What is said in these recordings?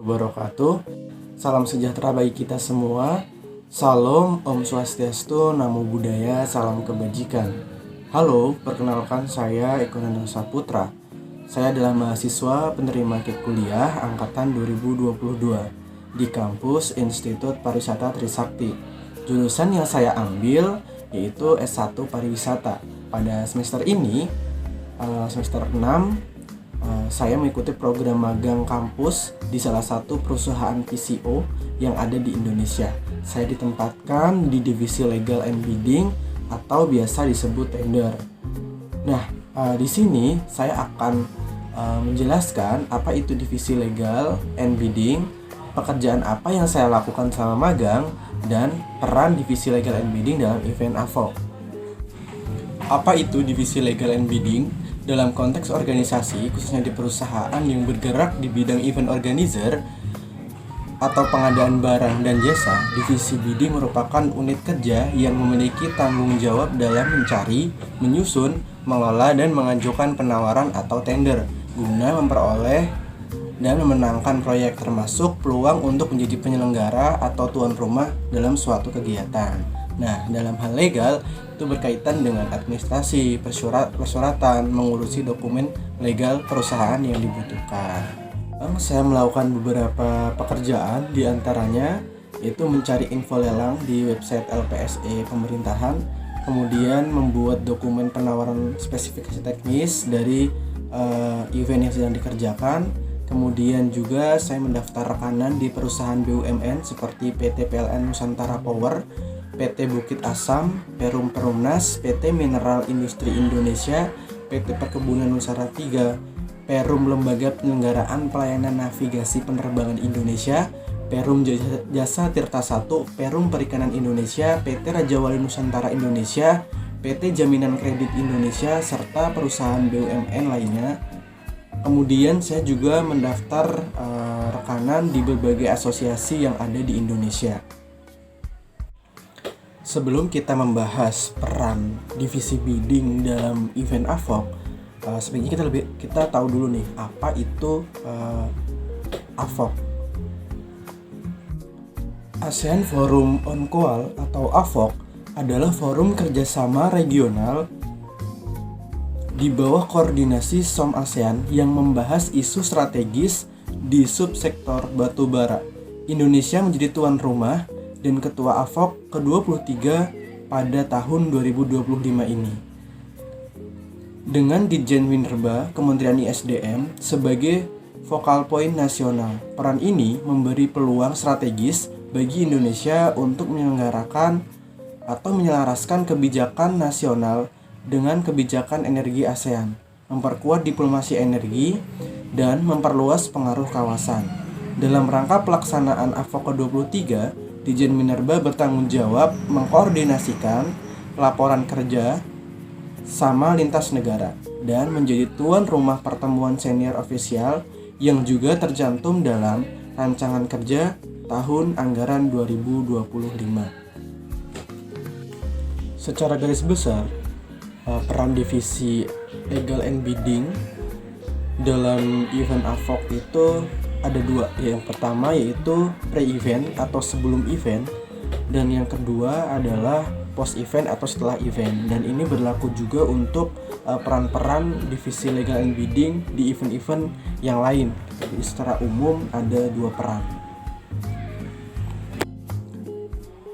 wabarakatuh. Salam sejahtera bagi kita semua. Salam, Om Swastiastu, Namo Buddhaya, salam kebajikan. Halo, perkenalkan saya Eko Nandang Saputra. Saya adalah mahasiswa penerima KIT kuliah angkatan 2022 di kampus Institut Pariwisata Trisakti. Jurusan yang saya ambil yaitu S1 Pariwisata. Pada semester ini, semester 6, saya mengikuti program magang kampus di salah satu perusahaan PCO yang ada di Indonesia. Saya ditempatkan di divisi Legal and Bidding atau biasa disebut tender. Nah, di sini saya akan menjelaskan apa itu divisi Legal and Bidding, pekerjaan apa yang saya lakukan selama magang, dan peran divisi Legal and Bidding dalam event AVOK. Apa itu divisi Legal and Bidding? Dalam konteks organisasi, khususnya di perusahaan yang bergerak di bidang event organizer atau pengadaan barang dan jasa, divisi bidding merupakan unit kerja yang memiliki tanggung jawab dalam mencari, menyusun, mengelola, dan mengajukan penawaran atau tender guna memperoleh dan memenangkan proyek, termasuk peluang untuk menjadi penyelenggara atau tuan rumah dalam suatu kegiatan. Nah, dalam hal legal itu berkaitan dengan administrasi, persyaratan, mengurusi dokumen legal perusahaan yang dibutuhkan. Saya melakukan beberapa pekerjaan, diantaranya itu mencari info lelang di website LPSE pemerintahan, kemudian membuat dokumen penawaran spesifikasi teknis dari event yang sedang dikerjakan. Kemudian juga saya mendaftar rekanan di perusahaan BUMN seperti PT PLN Nusantara Power, PT Bukit Asam, Perum Perumnas, PT Mineral Industri Indonesia, PT Perkebunan Nusantara 3, Perum Lembaga Penyelenggaraan Pelayanan Navigasi Penerbangan Indonesia, Perum Jasa Tirta 1, Perum Perikanan Indonesia, PT Raja Wali Nusantara Indonesia, PT Jaminan Kredit Indonesia, serta perusahaan BUMN lainnya. Kemudian saya juga mendaftar rekanan di berbagai asosiasi yang ada di Indonesia. Sebelum kita membahas peran divisi bidding dalam event AVOK, sebenarnya kita tahu dulu nih apa itu AVOK. ASEAN Forum on Coal atau AVOK adalah forum kerjasama regional di bawah koordinasi SOM ASEAN yang membahas isu strategis di subsektor batubara. Indonesia menjadi tuan rumah dan Ketua AVOK ke-23 pada tahun 2025 ini. Dengan Ditjen Minerba Kementerian ISDM sebagai focal point nasional, peran ini memberi peluang strategis bagi Indonesia untuk menyelenggarakan atau menyelaraskan kebijakan nasional dengan kebijakan energi ASEAN, memperkuat diplomasi energi, dan memperluas pengaruh kawasan. Dalam rangka pelaksanaan AVOK ke-23, Ditjen Minerba bertanggung jawab mengkoordinasikan laporan kerja sama lintas negara dan menjadi tuan rumah pertemuan senior ofisial yang juga tercantum dalam rancangan kerja tahun anggaran 2025. Secara garis besar, peran divisi Legal and Bidding dalam event AVOK itu ada dua. Yang pertama yaitu pre-event atau sebelum event, dan yang kedua adalah post-event atau setelah event. Dan ini berlaku juga untuk peran-peran divisi Legal and Bidding di event-event yang lain. Jadi secara umum ada dua peran.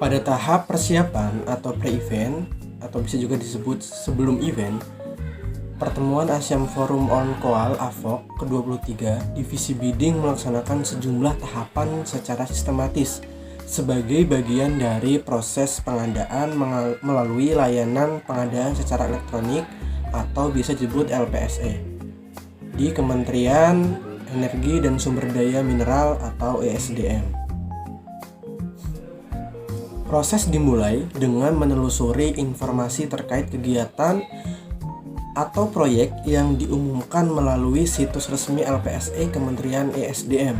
Pada tahap persiapan atau pre-event atau bisa juga disebut sebelum event, pertemuan ASEAN Forum on Coal AVOK ke-23, divisi bidding melaksanakan sejumlah tahapan secara sistematis sebagai bagian dari proses pengadaan melalui layanan pengadaan secara elektronik atau bisa disebut LPSE di Kementerian Energi dan Sumber Daya Mineral atau ESDM. Proses dimulai dengan menelusuri informasi terkait kegiatan atau proyek yang diumumkan melalui situs resmi LPSE Kementerian ESDM.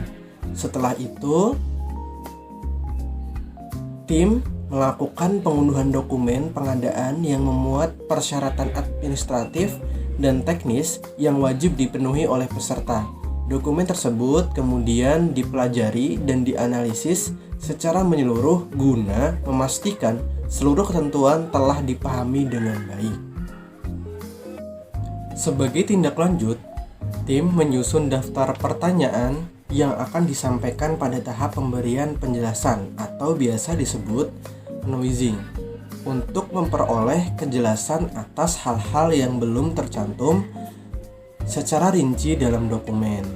Setelah itu, tim melakukan pengunduhan dokumen pengadaan yang memuat persyaratan administratif dan teknis yang wajib dipenuhi oleh peserta Dokumen tersebut kemudian dipelajari dan dianalisis secara menyeluruh guna memastikan seluruh ketentuan telah dipahami dengan baik. Sebagai tindak lanjut, tim menyusun daftar pertanyaan yang akan disampaikan pada tahap pemberian penjelasan atau biasa disebut noising untuk memperoleh kejelasan atas hal-hal yang belum tercantum secara rinci dalam dokumen.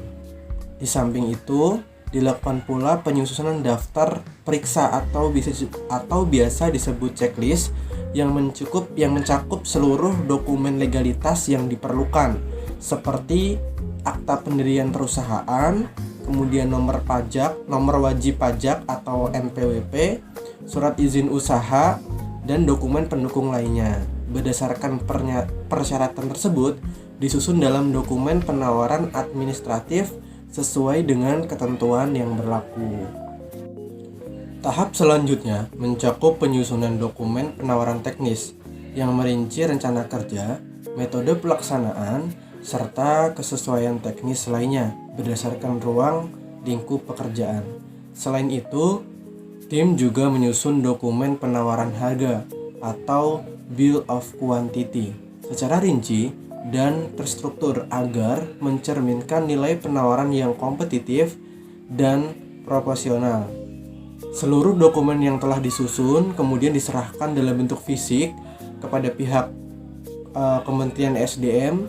Di samping itu, dilakukan pula penyusunan daftar periksa atau biasa disebut checklist yang mencakup seluruh dokumen legalitas yang diperlukan, seperti akta pendirian perusahaan, kemudian nomor wajib pajak atau NPWP, surat izin usaha, dan dokumen pendukung lainnya. Berdasarkan persyaratan tersebut disusun dalam dokumen penawaran administratif sesuai dengan ketentuan yang berlaku. Tahap selanjutnya mencakup penyusunan dokumen penawaran teknis yang merinci rencana kerja, metode pelaksanaan, serta kesesuaian teknis lainnya berdasarkan ruang lingkup pekerjaan. Selain itu, tim juga menyusun dokumen penawaran harga atau Bill of Quantity secara rinci dan terstruktur agar mencerminkan nilai penawaran yang kompetitif dan proporsional. Seluruh dokumen yang telah disusun kemudian diserahkan dalam bentuk fisik kepada pihak Kementerian SDM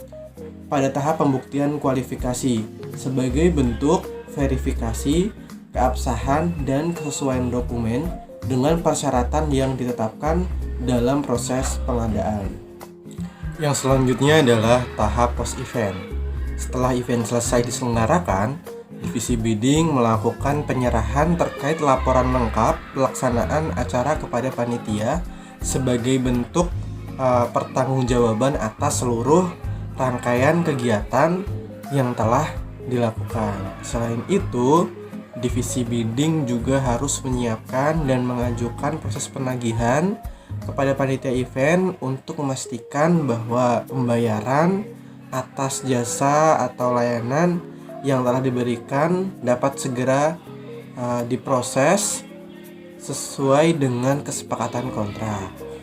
pada tahap pembuktian kualifikasi sebagai bentuk verifikasi keabsahan dan kesesuaian dokumen dengan persyaratan yang ditetapkan dalam proses pengadaan. Yang selanjutnya adalah tahap post-event. Setelah event selesai diselenggarakan, divisi bidding melakukan penyerahan terkait laporan lengkap pelaksanaan acara kepada panitia sebagai bentuk pertanggungjawaban atas seluruh rangkaian kegiatan yang telah dilakukan. Selain itu, divisi bidding juga harus menyiapkan dan mengajukan proses penagihan kepada panitia event untuk memastikan bahwa pembayaran atas jasa atau layanan yang telah diberikan dapat segera diproses sesuai dengan kesepakatan kontrak.